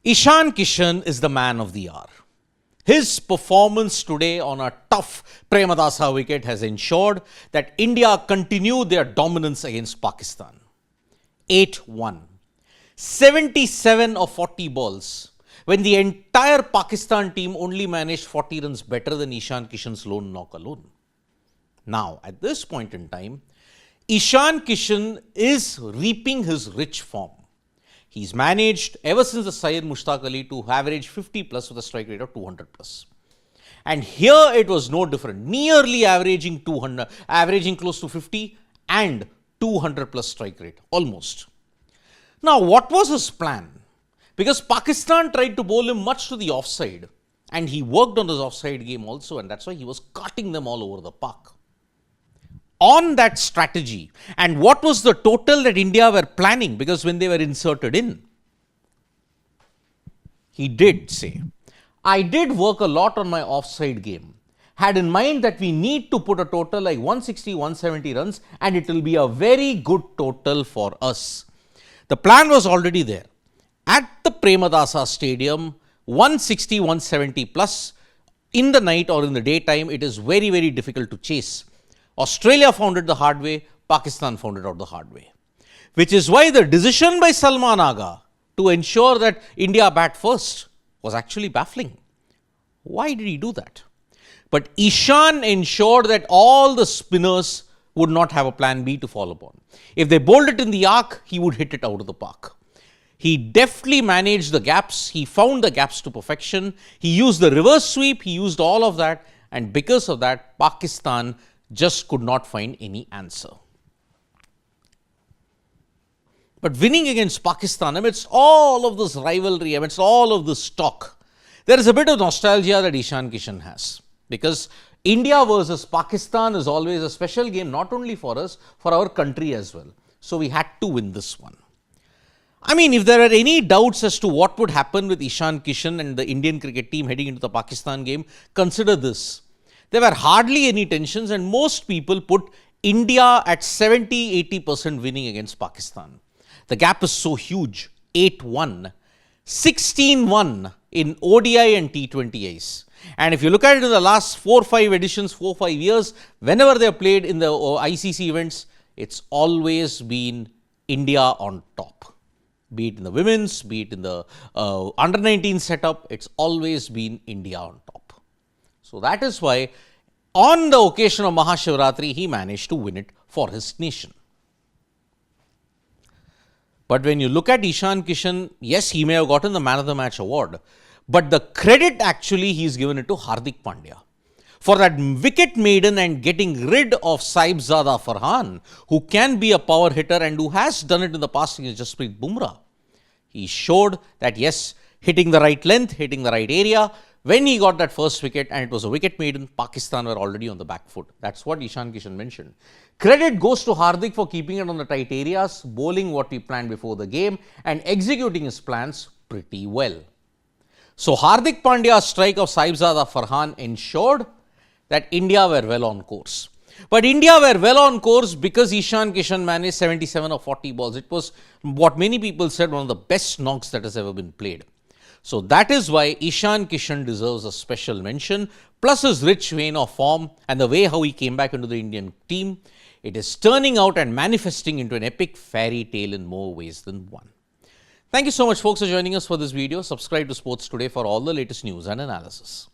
Ishan Kishan is the man of the hour. His performance today on a tough Premadasa wicket has ensured that India continue their dominance against Pakistan. 8-1. 77 of 40 balls. When the entire Pakistan team only managed 40 runs better than Ishan Kishan's lone knock alone. Now, at this point in time, Ishan Kishan is reaping his rich form. He's managed ever since the Syed Mushtaq Ali to average 50 plus with a strike rate of 200 plus. And here it was no different, nearly averaging 200, averaging close to 50 and 200 plus strike rate, almost. Now, what was his plan? Because Pakistan tried to bowl him much to the offside, and he worked on his offside game also, and that's why he was cutting them all over the park. On that strategy, and what was the total that India were planning, because when they were inserted in, he did say, I did work a lot on my offside game, had in mind that we need to put a total like 160, 170 runs, and it will be a very good total for us. The plan was already there. At the Premadasa Stadium, 160, 170 plus, in the night or in the daytime, it is very, very difficult to chase. Australia found it the hard way, Pakistan found it out the hard way. Which is why the decision by Salman Agha to ensure that India bat first was actually baffling. Why did he do that? But Ishan ensured that all the spinners would not have a plan B to fall upon. If they bowled it in the arc, he would hit it out of the park. He deftly managed the gaps. He found the gaps to perfection. He used the reverse sweep. He used all of that. And because of that, Pakistan just could not find any answer. But winning against Pakistan, amidst all of this rivalry, amidst all of this talk, there is a bit of nostalgia that Ishan Kishan has. Because India versus Pakistan is always a special game, not only for us, for our country as well. So we had to win this one. I mean, if there are any doubts as to what would happen with Ishan Kishan and the Indian cricket team heading into the Pakistan game, consider this. There were hardly any tensions, and most people put India at 70-80% winning against Pakistan. The gap is so huge, 8-1, 16-1 in ODI and T20Is. And if you look at it in the last 4-5 editions, 4-5 years, whenever they have played in the ICC events, it's always been India on top. Be it in the women's, be it in the under-19 setup, it's always been India on top. So that is why on the occasion of Mahashivratri, he managed to win it for his nation. But when you look at Ishan Kishan, yes, he may have gotten the man of the match award, but the credit actually he's given it to Hardik Pandya for that wicket maiden and getting rid of Saibzada Farhan, who can be a power hitter and who has done it in the past against Jasprit Bumrah. He showed that yes, hitting the right length, hitting the right area. When he got that first wicket and it was a wicket maiden, Pakistan were already on the back foot. That's what Ishan Kishan mentioned. Credit goes to Hardik for keeping it on the tight areas, bowling what he planned before the game and executing his plans pretty well. So Hardik Pandya's strike of Saibzada Farhan ensured that India were well on course. But India were well on course because Ishan Kishan managed 77 of 40 balls. It was what many people said one of the best knocks that has ever been played. So that is why Ishan Kishan deserves a special mention, plus his rich vein of form and the way how he came back into the Indian team. It is turning out and manifesting into an epic fairy tale in more ways than one. Thank you so much folks for joining us for this video. Subscribe to Sports Today for all the latest news and analysis.